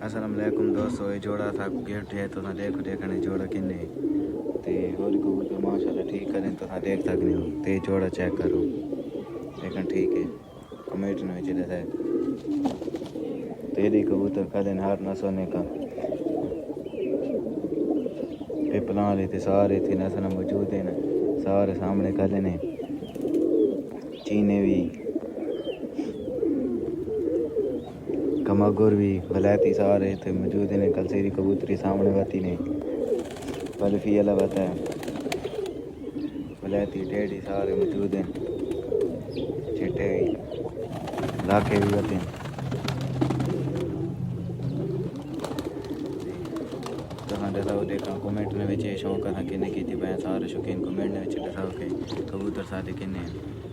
अस्सलाम वालेकुम दोस्तों, ये जोड़ा था गिफ्ट है तो देखो देखने जोड़ा किन्ने ते और कबूतर माशाल्लाह ठीक करें तो देख सकने हो ते जोड़ा चेक करो देखन ठीक है कमेंट में चले जाए तेरी कबूतर कदें हार ना सोने का पिपला थे सारे थे नस्ल मौजूद हैं सारे सामने कले ने चीने भी कमागुर भी वलैती सारे थे मौजूद हैं कलसेरी कबूतरी सामने बाती ने बल्फी अला बात है वलैती टेढ़ी सारे मौजूद हैं चिट्टे लाके भी होते हैं दसाओ देखा कमेंट में शौक था किन्ने की सारे शौकीन कमेंट में दसाओ के कबूतर सारे किन्ने